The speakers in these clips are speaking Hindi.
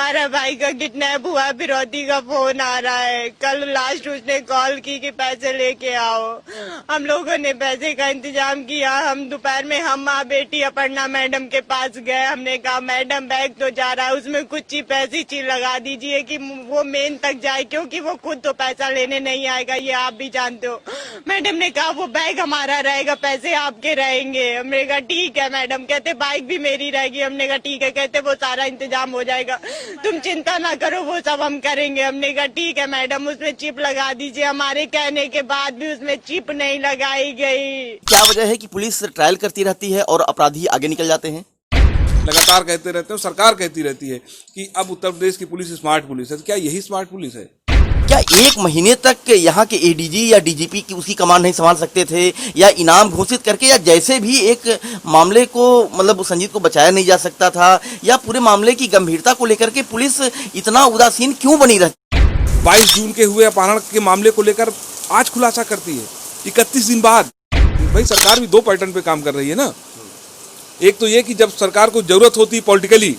हमारा भाई का किडनैप हुआ, फिरौती का फोन आ रहा है। कल लास्ट उसने कॉल की कि पैसे लेके आओ। हम लोगों ने पैसे का इंतजाम किया। हम दोपहर में हम माँ बेटी अपर्णा मैडम के पास गए। हमने कहा मैडम बैग तो जा रहा है, उसमें कुछ चीज ऐसी चीज लगा दीजिए कि वो मेन तक जाए, क्योंकि वो खुद तो पैसा लेने नहीं आएगा, ये आप भी जानते हो। मैडम ने कहा वो बैग हमारा रहेगा, पैसे आपके रहेंगे। हमने कहा ठीक है मैडम। कहते बाइक भी मेरी रहेगी। हमने कहा ठीक है। कहते वो सारा इंतजाम हो जाएगा, तुम चिंता ना करो, वो सब हम करेंगे। हमने कहा ठीक है मैडम, उसमें चिप लगा दीजिए। हमारे कहने के बाद भी उसमें चिप नहीं लगाई गई। क्या वजह है कि पुलिस ट्रायल करती रहती है और अपराधी आगे निकल जाते हैं? लगातार कहते रहते हैं, सरकार कहती रहती है कि अब उत्तर प्रदेश की पुलिस स्मार्ट पुलिस है। तो क्या यही स्मार्ट पुलिस है? क्या एक महीने तक यहाँ के एडीजी या डीजीपी की उसकी कमान नहीं संभाल सकते थे, या इनाम घोषित करके, या जैसे भी एक मामले को मतलब संजीत को बचाया नहीं जा सकता था, या पूरे मामले की गंभीरता को लेकर के पुलिस इतना उदासीन क्यों बनी रहती? 22 जून के हुए अपहरण के मामले को लेकर आज खुलासा करती है 31 दिन बाद। भाई सरकार भी दो पैटर्न पे काम कर रही है ना। एक तो ये कि जब सरकार को जरूरत होती है पॉलिटिकली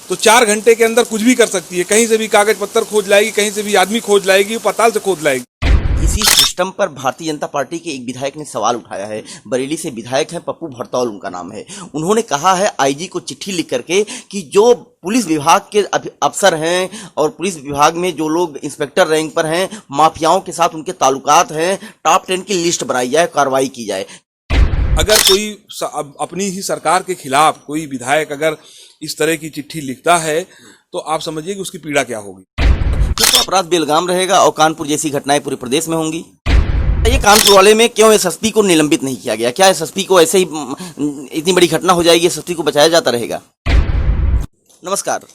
तो 4 घंटे के अंदर कुछ भी कर सकती है। कहीं से भी कागज पत्तर खोज लाएगी, कहीं से भी आदमी खोज लाएगी, पाताल से खोज लाएगी। इसी सिस्टम पर भारतीय जनता पार्टी के एक विधायक ने सवाल उठाया है। बरेली से विधायक हैं, पप्पू भरतौल उनका नाम है। उन्होंने कहा है आईजी को चिट्ठी लिख करके कि जो पुलिस विभाग के अफसर हैं और पुलिस विभाग में जो लोग इंस्पेक्टर रैंक पर हैं, माफियाओं के साथ उनके ताल्लुकात हैं, टॉप 10 की लिस्ट बनाई जाए, कार्रवाई की जाए। अगर कोई अपनी ही सरकार के खिलाफ कोई विधायक अगर इस तरह की चिट्ठी लिखता है तो आप समझिए कि उसकी पीड़ा क्या होगी। तो अपराध बेलगाम रहेगा और कानपुर जैसी घटनाएं पूरे प्रदेश में होंगी। ये कानपुर वाले में क्यों एसएसपी को निलंबित नहीं किया गया? क्या एसएसपी को ऐसे ही इतनी बड़ी घटना हो जाएगी, एसएसपी को बचाया जाता रहेगा? नमस्कार।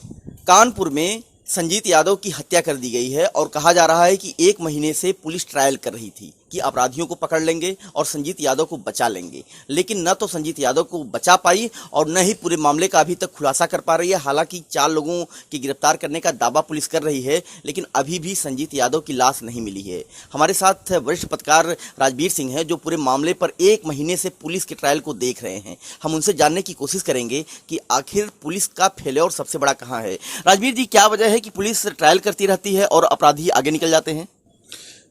कानपुर में संजीत यादव की हत्या कर दी गई है और कहा जा रहा है कि 1 महीने से पुलिस ट्रायल कर रही थी कि अपराधियों को पकड़ लेंगे और संजीत यादव को बचा लेंगे, लेकिन न तो संजीत यादव को बचा पाई और न ही पूरे मामले का अभी तक खुलासा कर पा रही है। हालांकि 4 लोगों की गिरफ्तार करने का दावा पुलिस कर रही है, लेकिन अभी भी संजीत यादव की लाश नहीं मिली है। हमारे साथ वरिष्ठ पत्रकार राजवीर सिंह हैं, जो पूरे मामले पर 1 महीने से पुलिस के ट्रायल को देख रहे हैं। हम उनसे जानने की कोशिश करेंगे कि आखिर पुलिस का फेल्योर सबसे बड़ा कहाँ है। राजवीर जी, क्या वजह है कि पुलिस ट्रायल करती रहती है और अपराधी आगे निकल जाते हैं?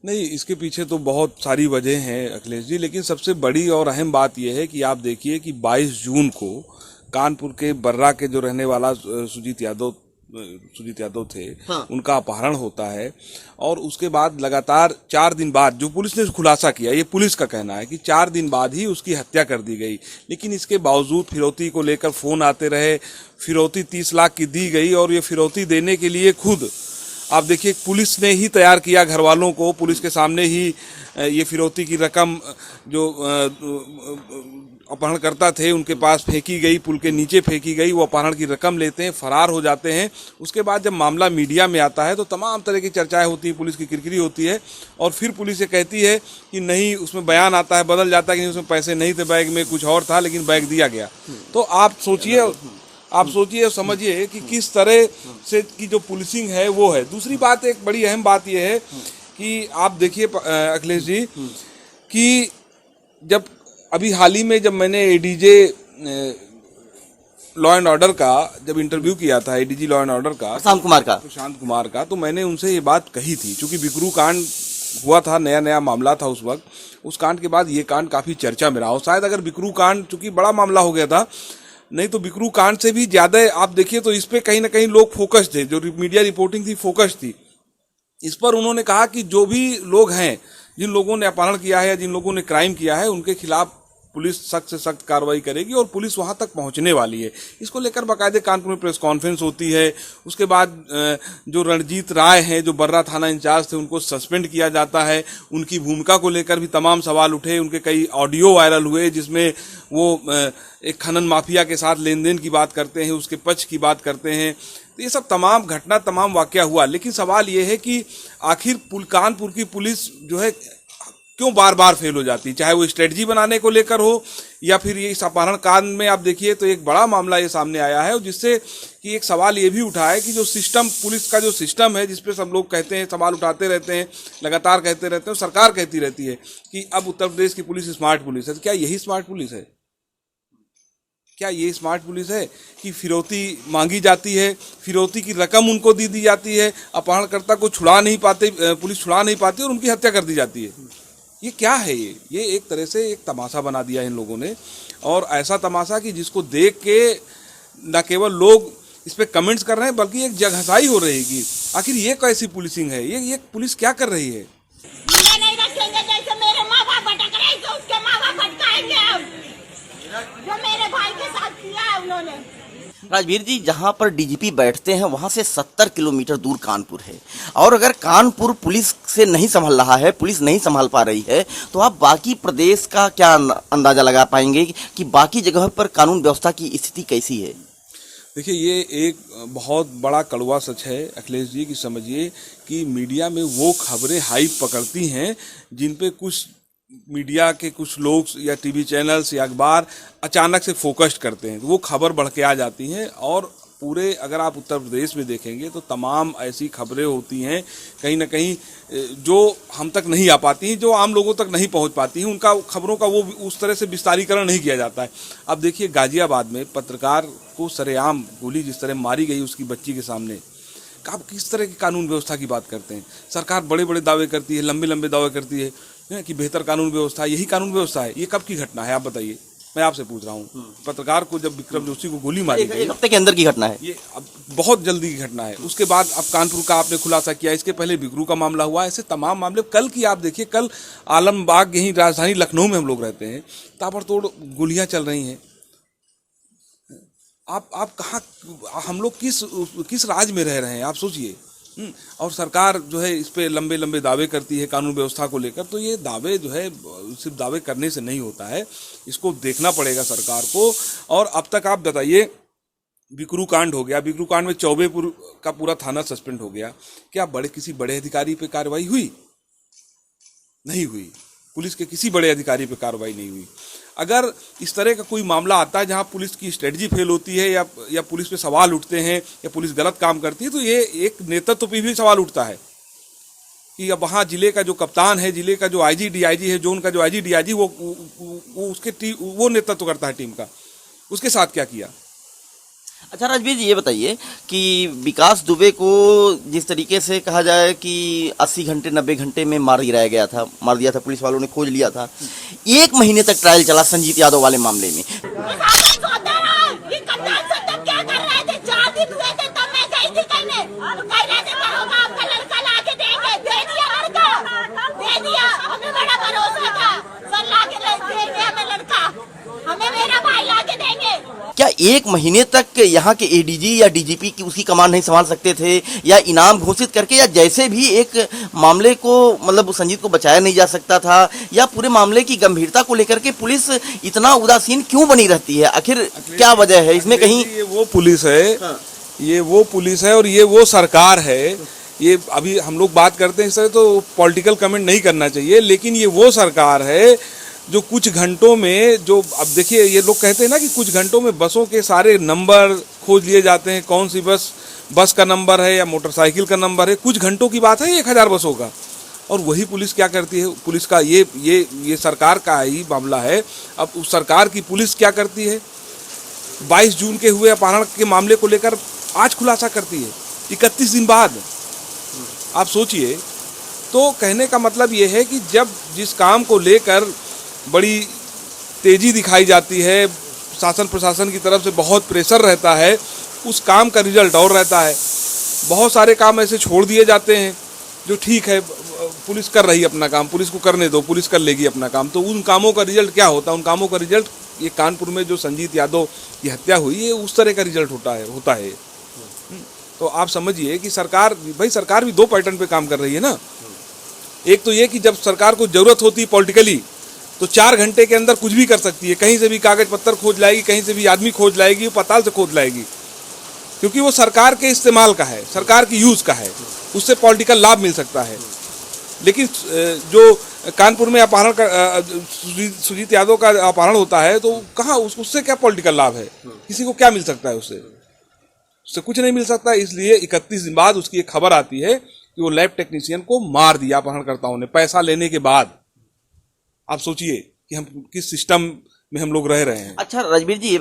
नहीं, इसके पीछे तो बहुत सारी वजह हैं अखिलेश जी, लेकिन सबसे बड़ी और अहम बात यह है कि आप देखिए कि 22 जून को कानपुर के बर्रा के जो रहने वाला सुजीत यादव थे, हाँ। उनका अपहरण होता है और उसके बाद लगातार 4 दिन बाद जो पुलिस ने खुलासा किया, ये पुलिस का कहना है कि 4 दिन बाद ही उसकी हत्या कर दी गई। लेकिन इसके बावजूद फिरौती को लेकर फोन आते रहे, फिरौती 30 लाख की दी गई और ये फिरौती देने के लिए खुद आप देखिए पुलिस ने ही तैयार किया घर वालों को, पुलिस के सामने ही ये फिरौती की रकम जो अपहरणकर्ता थे उनके पास फेंकी गई, पुल के नीचे फेंकी गई। वो अपहरण की रकम लेते हैं, फरार हो जाते हैं। उसके बाद जब मामला मीडिया में आता है तो तमाम तरह की चर्चाएं होती हैं, पुलिस की किरकिरी होती है और फिर पुलिस ये कहती है कि नहीं, उसमें बयान आता है, बदल जाता है कि उसमें पैसे नहीं थे, बैग में कुछ और था, लेकिन बैग दिया गया। तो आप सोचिए और समझिए कि किस तरह से की जो पुलिसिंग है वो है। दूसरी बात, एक बड़ी अहम बात यह है कि आप देखिए अखिलेश जी कि जब अभी हाल ही में जब मैंने एडीजे लॉ एंड ऑर्डर का जब इंटरव्यू किया था, एडीजी लॉ एंड ऑर्डर का प्रशांत कुमार का, तो मैंने उनसे ये बात कही थी। चूंकि बिकरू कांड हुआ था, नया मामला था उस वक्त, उस कांड के बाद ये कांड काफी चर्चा में रहा। शायद अगर बिकरू कांड चूंकि बड़ा मामला हो गया था, नहीं तो बिकरू कांड से भी ज्यादा आप देखिए तो इस पे कहीं ना कहीं लोग फोकस थे, जो मीडिया रिपोर्टिंग थी फोकस थी इस पर। उन्होंने कहा कि जो भी लोग हैं, जिन लोगों ने अपहरण किया है या जिन लोगों ने क्राइम किया है, उनके खिलाफ पुलिस सख्त से सख्त कार्रवाई करेगी और पुलिस वहां तक पहुंचने वाली है। इसको लेकर बाकायदे कानपुर में प्रेस कॉन्फ्रेंस होती है। उसके बाद जो रणजीत राय हैं, जो बर्रा थाना इंचार्ज थे, उनको सस्पेंड किया जाता है। उनकी भूमिका को लेकर भी तमाम सवाल उठे। उनके कई ऑडियो वायरल हुए जिसमें वो एक खनन माफिया के साथ लेन देन की बात करते हैं, उसके पक्ष की बात करते हैं। तो ये सब तमाम वाकया हुआ। लेकिन सवाल ये है कि आखिर कानपुर की पुलिस जो है क्यों बार बार फेल हो जाती, चाहे वो स्ट्रेटजी बनाने को लेकर हो या फिर ये इस अपहरण कांड में आप देखिए तो एक बड़ा मामला ये सामने आया है, जिससे कि एक सवाल ये भी उठा है कि जो सिस्टम, पुलिस का जो सिस्टम है, जिसपे सब लोग कहते हैं, सवाल उठाते रहते हैं, लगातार कहते रहते हैं, सरकार कहती रहती है कि अब उत्तर प्रदेश की पुलिस स्मार्ट पुलिस है। तो क्या यही स्मार्ट पुलिस है? क्या ये स्मार्ट पुलिस है कि फिरौती मांगी जाती है, फिरौती की रकम उनको दी जाती है, अपहरणकर्ता को छुड़ा नहीं पाते, पुलिस छुड़ा नहीं पाती और उनकी हत्या कर दी जाती है? ये क्या है? ये एक तरह से एक तमाशा बना दिया है इन लोगों ने, और ऐसा तमाशा कि जिसको देख के न केवल लोग इस पे कमेंट्स कर रहे हैं बल्कि एक जगहसाई हो रही है कि आखिर ये कैसी पुलिसिंग है, ये पुलिस क्या कर रही है? नहीं रखेंगे, जैसे मेरे माँ बाप भटक रहे तो उसके माँ बाप भटकाएंगे अब, जो मेरे भाई के साथ किया है उन्होंने। राजवीर जी, जहां पर डीजीपी बैठते हैं वहां से 70 किलोमीटर दूर कानपुर है, और अगर कानपुर पुलिस से नहीं संभल रहा है, पुलिस नहीं संभाल पा रही है, तो आप बाकी प्रदेश का क्या अंदाजा लगा पाएंगे कि बाकी जगह पर कानून व्यवस्था की स्थिति कैसी है? देखिए, ये एक बहुत बड़ा कड़वा सच है अखिलेश जी की। समझिए कि मीडिया में वो खबरें हाइप पकड़ती हैं जिन पे कुछ मीडिया के कुछ लोग या टीवी चैनल्स या अखबार अचानक से फोकस्ड करते हैं, तो वो खबर बढ़ के आ जाती हैं। और पूरे अगर आप उत्तर प्रदेश में देखेंगे तो तमाम ऐसी खबरें होती हैं कहीं ना कहीं जो हम तक नहीं आ पाती हैं, जो आम लोगों तक नहीं पहुंच पाती हैं, उनका खबरों का वो उस तरह से विस्तारीकरण नहीं किया जाता है। अब देखिए, गाजियाबाद में पत्रकार को सरेआम गोली जिस तरह मारी गई उसकी बच्ची के सामने, आप किस तरह की कानून व्यवस्था की बात करते हैं? सरकार बड़े बड़े दावे करती है, लंबे लंबे दावे करती है कि बेहतर कानून व्यवस्था, यही कानून व्यवस्था है? ये कब की घटना है आप बताइए? मैं आपसे पूछ रहा हूँ। पत्रकार को जब विक्रम जोशी को गोली मारी गई, एक हफ्ते के अंदर की घटना है ये, अब बहुत जल्दी की घटना है। उसके बाद अब कानपुर का आपने खुलासा किया, इसके पहले बिकरू का मामला हुआ, ऐसे तमाम मामले। कल की आप देखिए, कल आलमबाग, यही राजधानी लखनऊ में हम लोग रहते हैं, ताबड़तोड़ गोलियां चल रही हैं। आप कहाँ, हम लोग किस राज में रह रहे हैं आप सोचिए। और सरकार जो है इस पे लंबे लंबे दावे करती है कानून व्यवस्था को लेकर, तो ये दावे जो है सिर्फ दावे करने से नहीं होता है, इसको देखना पड़ेगा सरकार को। और अब तक आप बताइए, बिकरू कांड हो गया, बिकरू कांड में चौबेपुर का पूरा थाना सस्पेंड हो गया, क्या किसी बड़े अधिकारी पे कार्रवाई हुई? नहीं हुई। पुलिस के किसी बड़े अधिकारी पे कार्रवाई नहीं हुई। अगर इस तरह का कोई मामला आता है जहां पुलिस की स्ट्रेटजी फेल होती है या पुलिस पे सवाल उठते हैं या पुलिस गलत काम करती है, तो ये एक नेतृत्व पे भी सवाल उठता है कि अब वहाँ जिले का जो कप्तान है, जिले का जो आईजी डीआईजी है, जोन का जो आईजी डीआईजी, वो नेतृत्व करता है टीम का, उसके साथ क्या किया? अच्छा राजवीर जी, ये बताइए कि विकास दुबे को जिस तरीके से कहा जाए कि 80 घंटे 90 घंटे में मार दिया था, पुलिस वालों ने खोज लिया था, 1 महीने तक ट्रायल चला संजीत यादव वाले मामले में। क्या 1 महीने तक यहाँ के एडीजी या डीजीपी की उसकी कमान नहीं संभाल सकते थे, या इनाम घोषित करके, या जैसे भी एक मामले को मतलब संजीत को बचाया नहीं जा सकता था, या पूरे मामले की गंभीरता को लेकर के पुलिस इतना उदासीन क्यों बनी रहती है? आखिर क्या वजह है इसमें? कहीं ये वो पुलिस है, ये वो पुलिस है और ये वो सरकार है। ये अभी हम लोग बात करते हैं इस तरह, तो पॉलिटिकल कमेंट नहीं करना चाहिए, लेकिन ये वो सरकार है जो कुछ घंटों में, जो अब देखिए, ये लोग कहते हैं ना कि कुछ घंटों में बसों के सारे नंबर खोज लिए जाते हैं, कौन सी बस का नंबर है या मोटरसाइकिल का नंबर है। कुछ घंटों की बात है 1000 बसों का। और वही पुलिस क्या करती है? पुलिस का ये सरकार का ही मामला है। अब उस सरकार की पुलिस क्या करती है? 22 जून के हुए अपहरण के मामले को लेकर आज खुलासा करती है, 31 दिन बाद। आप सोचिए। तो कहने का मतलब ये है कि जब जिस काम को लेकर बड़ी तेजी दिखाई जाती है, शासन प्रशासन की तरफ से बहुत प्रेशर रहता है, उस काम का रिजल्ट और रहता है। बहुत सारे काम ऐसे छोड़ दिए जाते हैं जो ठीक है, पुलिस कर रही है अपना काम, पुलिस को करने दो, पुलिस कर लेगी अपना काम। तो उन कामों का रिजल्ट क्या होता है? उन कामों का रिजल्ट, ये कानपुर में जो संजीत यादव की हत्या हुई, ये उस तरह का रिजल्ट होता है। तो आप समझिए कि सरकार भी 2 पैटर्न पे काम कर रही है ना। एक तो ये कि जब सरकार को जरूरत होती है पॉलिटिकली, तो 4 घंटे के अंदर कुछ भी कर सकती है, कहीं से भी कागज पत्तर खोज लाएगी, कहीं से भी आदमी खोज लाएगी, पाताल से खोज लाएगी, क्योंकि वो सरकार के इस्तेमाल का है, सरकार की यूज का है, उससे पॉलिटिकल लाभ मिल सकता है। लेकिन जो कानपुर में अपहरण सुजीत यादव का अपहरण होता है, तो कहाँ उससे क्या पॉलिटिकल लाभ है? किसी को क्या मिल सकता है उससे कुछ नहीं मिल सकता। इसलिए 31 दिन बाद उसकी एक खबर आती है कि वो लैब टेक्नीशियन को मार दिया अपहरणकर्ताओं ने, पैसा लेने के बाद। आप सोचिए कि हम किस सिस्टम में हम लोग रह रहे हैं। अच्छा राजवीर जी,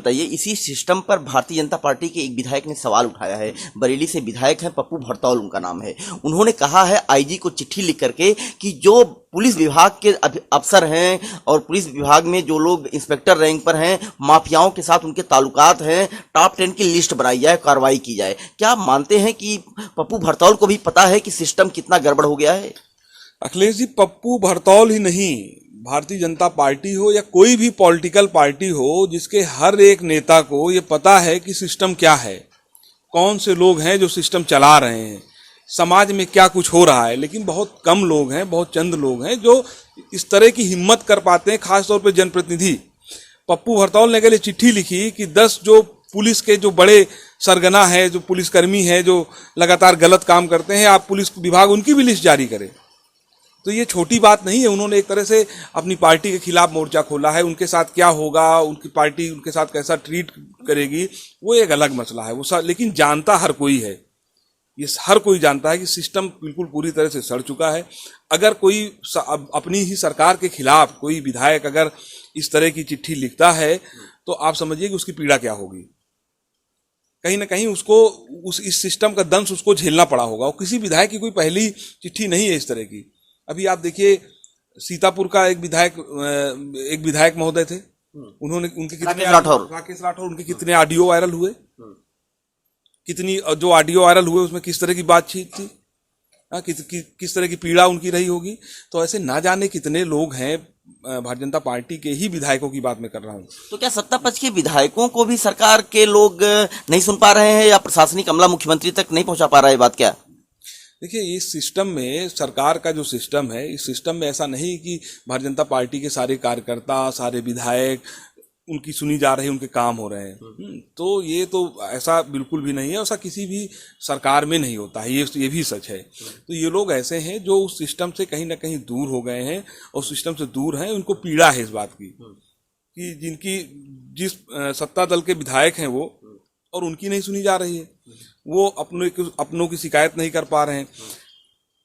बताइए, इसी सिस्टम पर भारतीय जनता पार्टी के एक विधायक ने सवाल उठाया है। बरेली से विधायक हैं, पप्पू भरतौल उनका नाम है। उन्होंने कहा है आईजी को चिट्ठी लिख करके कि जो पुलिस विभाग के अफसर हैं और पुलिस विभाग में जो लोग इंस्पेक्टर रैंक पर हैं, माफियाओं के साथ उनके ताल्लुकात हैं, टॉप 10 की लिस्ट बनाई जाए, कार्रवाई की जाए। क्या आप मानते हैं कि पप्पू भरतौल को भी पता है कि सिस्टम कितना गड़बड़ हो गया है? अखिलेश जी, पप्पू भरतौल ही नहीं, भारतीय जनता पार्टी हो या कोई भी पॉलिटिकल पार्टी हो, जिसके हर एक नेता को ये पता है कि सिस्टम क्या है, कौन से लोग हैं जो सिस्टम चला रहे हैं, समाज में क्या कुछ हो रहा है। लेकिन बहुत कम लोग हैं, बहुत चंद लोग हैं जो इस तरह की हिम्मत कर पाते हैं, खासतौर पे जनप्रतिनिधि। पप्पू भरतौल ने कल चिट्ठी लिखी कि 10 जो पुलिस के जो बड़े सरगना है, जो पुलिसकर्मी है, जो लगातार गलत काम करते हैं, आप पुलिस विभाग उनकी भी लिस्ट जारी करे। तो ये छोटी बात नहीं है। उन्होंने एक तरह से अपनी पार्टी के खिलाफ मोर्चा खोला है। उनके साथ क्या होगा, उनकी पार्टी उनके साथ कैसा ट्रीट करेगी, वो एक अलग मसला है। वो लेकिन जानता हर कोई है, ये हर कोई जानता है कि सिस्टम बिल्कुल पूरी तरह से सड़ चुका है। अगर कोई अपनी ही सरकार के खिलाफ कोई विधायक अगर इस तरह की चिट्ठी लिखता है तो आप समझिए कि उसकी पीड़ा क्या होगी। कहीं ना कहीं उसको इस सिस्टम का दंश उसको झेलना पड़ा होगा। और किसी विधायक की कोई पहली चिट्ठी नहीं है इस तरह की। अभी आप देखिए, सीतापुर का एक विधायक महोदय थे, उन्होंने उनके कितने राकेश राठौर उनके कितने ऑडियो वायरल हुए, कितनी जो ऑडियो वायरल हुए उसमें किस तरह की बातचीत थी, किस तरह की पीड़ा उनकी रही होगी। तो ऐसे ना जाने कितने लोग हैं। भारतीय जनता पार्टी के ही विधायकों की बात मैं कर रहा हूँ। तो क्या सत्ता पक्ष के विधायकों को भी सरकार के लोग नहीं सुन पा रहे हैं, या प्रशासनिक अमला मुख्यमंत्री तक नहीं पहुंचा पा रहा है? बात क्या? देखिए, इस सिस्टम में, सरकार का जो सिस्टम है, इस सिस्टम में ऐसा नहीं कि भारतीय जनता पार्टी के सारे कार्यकर्ता, सारे विधायक उनकी सुनी जा रही, उनके काम हो रहे हैं। तो ये तो ऐसा बिल्कुल भी नहीं है, ऐसा किसी भी सरकार में नहीं होता है, ये भी सच है। तो ये लोग ऐसे हैं जो उस सिस्टम से कहीं ना कहीं दूर हो गए हैं, और सिस्टम से दूर हैं, उनको पीड़ा है इस बात की कि जिनकी जिस सत्ता दल के विधायक हैं वो, और उनकी नहीं सुनी जा रही है। वो अपनों की शिकायत नहीं कर पा रहे हैं,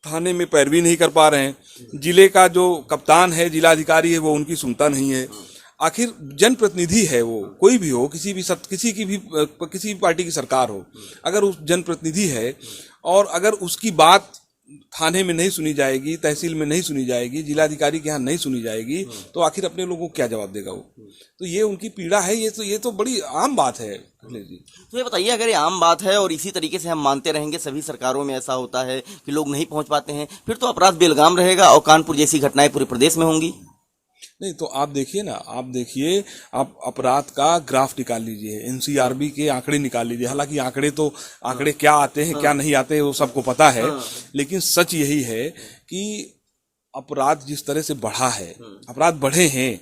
थाने में पैरवी नहीं कर पा रहे हैं, जिले का जो कप्तान है, जिलाधिकारी है, वो उनकी सुनता नहीं है। आखिर जनप्रतिनिधि है वो, कोई भी हो, किसी भी पार्टी की सरकार हो, अगर उस जनप्रतिनिधि है और अगर उसकी बात थाने में नहीं सुनी जाएगी, तहसील में नहीं सुनी जाएगी, जिलाधिकारी के यहाँ नहीं सुनी जाएगी, तो आखिर अपने लोगों को क्या जवाब देगा वो? तो ये उनकी पीड़ा है। ये तो बड़ी आम बात है। तो ये बताइए, अगर ये आम बात है और इसी तरीके से हम मानते रहेंगे, सभी सरकारों में ऐसा होता है कि लोग नहीं पहुंच पाते हैं, फिर तो अपराध बेलगाम रहेगा और कानपुर जैसी घटनाएं पूरे प्रदेश में होंगी। नहीं तो आप देखिए, आप अपराध का ग्राफ निकाल लीजिए, एनसीआरबी के आंकड़े निकाल लीजिए। हालांकि आंकड़े क्या आते हैं, क्या नहीं आते हैं, वो सबको पता है। लेकिन सच यही है कि अपराध जिस तरह से बढ़ा है, अपराध बढ़े हैं।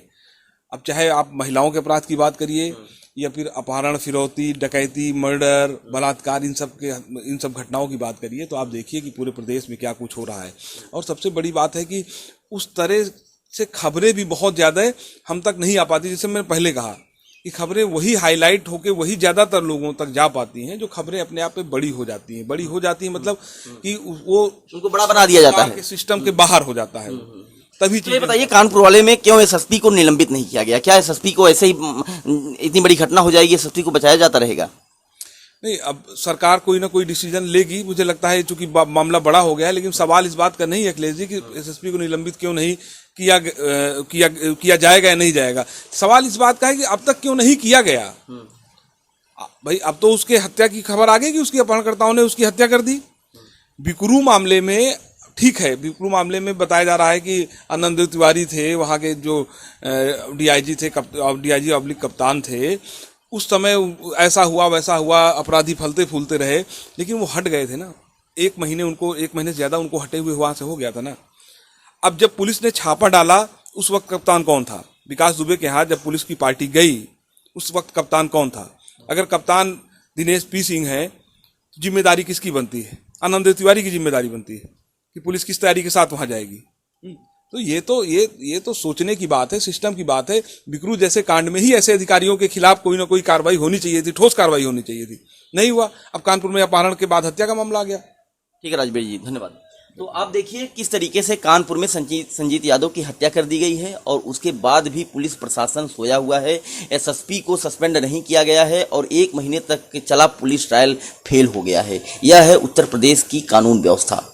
अब चाहे आप महिलाओं के अपराध की बात करिए, या फिर अपहरण, फिरौती, डकैती, मर्डर, बलात्कार, इन सब घटनाओं की बात करिए, तो आप देखिए कि पूरे प्रदेश में क्या कुछ हो रहा है। और सबसे बड़ी बात है कि उस तरह से खबरें भी बहुत ज्यादा हम तक नहीं आ पाती। जैसे मैंने पहले कहा कि खबरें वही हाईलाइट होके वही ज्यादातर लोगों तक जा पाती हैं जो खबरें अपने आप में बड़ी हो जाती हैं, मतलब कि वो उनको बड़ा बना दिया जाता है, सिस्टम के बाहर हो जाता है। तभी तो ये बताइए, कानपुर वाले में क्यों एसएसपी को निलंबित नहीं किया गया? क्या एसएसपी को ऐसे ही इतनी बड़ी घटना हो जाएगी, एसएसपी को बचाया जाता रहेगा? नहीं, अब सरकार कोई ना कोई डिसीजन लेगी। मुझे लगता है चूंकि मामला बड़ा हो गया है, लेकिन सवाल इस बात का नहीं है अखिलेश जी कि एसएसपी को निलंबित क्यों नहीं किया जाएगा या नहीं जाएगा। सवाल इस बात का है कि अब तक क्यों नहीं किया गया। भाई, अब तो उसके हत्या की खबर आ गई कि उसकी अपहरणकर्ताओं ने उसकी हत्या कर दी। बिकरू मामले में ठीक है, बिकरू मामले में बताया जा रहा है कि आनंद तिवारी थे, वहाँ के जो डीआईजी थे, डीआईजी ऑब्लिक कप्तान थे, उस समय ऐसा हुआ वैसा हुआ, अपराधी फलते फूलते रहे, लेकिन वो हट गए थे ना। एक महीने से ज्यादा उनको हटे हुए वहां से हो गया था ना। अब जब पुलिस ने छापा डाला, उस वक्त कप्तान कौन था? विकास दुबे के यहाँ जब पुलिस की पार्टी गई, उस वक्त कप्तान कौन था? अगर कप्तान दिनेश पी सिंह है, जिम्मेदारी किसकी बनती है? आनंद तिवारी की जिम्मेदारी बनती है कि पुलिस किस तैयारी के साथ वहां जाएगी। तो ये तो सोचने की बात है, सिस्टम की बात है। बिकरू जैसे कांड में ही ऐसे अधिकारियों के खिलाफ कोई ना कोई कार्रवाई होनी चाहिए थी, ठोस कार्रवाई होनी चाहिए थी, नहीं हुआ। अब कानपुर में अपहरण के बाद हत्या का मामला आ गया। ठीक है राजवीर जी, धन्यवाद। तो आप देखिए किस तरीके से कानपुर में संजीत यादव की हत्या कर दी गई है और उसके बाद भी पुलिस प्रशासन सोया हुआ है। एसएसपी को सस्पेंड नहीं किया गया है और 1 महीने तक चला पुलिस ट्रायल फेल हो गया है। यह है उत्तर प्रदेश की कानून व्यवस्था।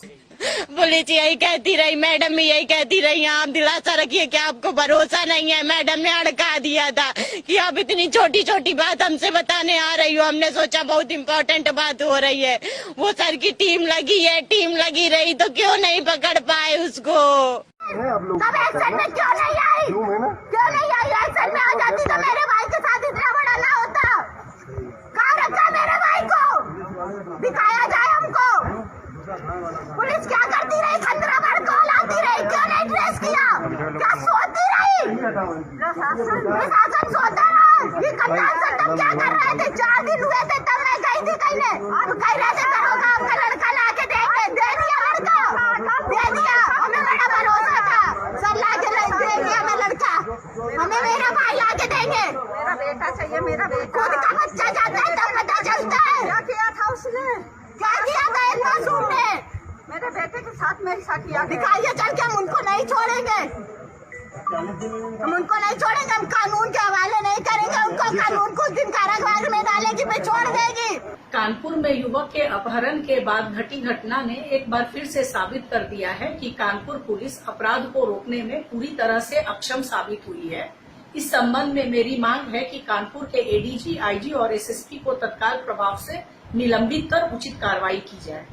पुलिस यही कहती रही, मैडम भी यही कहती रही, आप दिलासा रखिए कि आपको भरोसा नहीं है। मैडम ने अड़का दिया था कि आप इतनी छोटी छोटी बात हमसे बताने आ रही हो। हमने सोचा बहुत इम्पोर्टेंट बात हो रही है। वो सर की टीम लगी है, टीम लगी रही तो क्यों नहीं पकड़ पाए उसको। सब एक्शन में क्यों नहीं आई? क्यों नहीं आई? एक्शन में आ जाती तो मेरे भाई के साथ इतना बड़ा ना होता। कहाँ रखा मेरे भाई को? दिखाया जाए हमको। पुलिस क्या करती रही? 15 बार कॉल आती रही, क्यों नहीं ट्रेस किया? क्या सोती रही? प्रशासन सोता रहा। ये कप्तान सर तब क्या कर रहे थे? 4 दिन हुए थे तब मैं गई थी कहने। अब कह रहे थे दरोगा आपका लड़का ला के देंगे। दे दिया लड़का, दे दिया। हमें बड़ा भरोसा था, सर ला के दे दिया हमें लड़का। हमें मेरा भाई ला के देंगे। मेरा बेटा चाहिए, मेरा बेटा। खुद का बच्चा जाता है तब पता चलता है। क्या किया था उसने? क्या किया था इस मासूम ने? मेरे बेटे के साथ मेरे साथ किया। दिखाइए चल के, हम उनको नहीं छोड़ेंगे। हम उनको नहीं छोड़ेंगे, हम कानून के हवाले नहीं करेंगे उनको। कानून कुछ दिन कारागार में डालेगी फिर छोड़ देगी। कानपुर में युवक के अपहरण के बाद घटी घटना ने एक बार फिर से साबित कर दिया है कि कानपुर पुलिस अपराध को रोकने में पूरी तरह से अक्षम साबित हुई है। इस संबंध में मेरी मांग है कि कानपुर के एडीजी, आईजी और एसएसपी को तत्काल प्रभाव से निलंबित कर उचित कार्रवाई की जाए।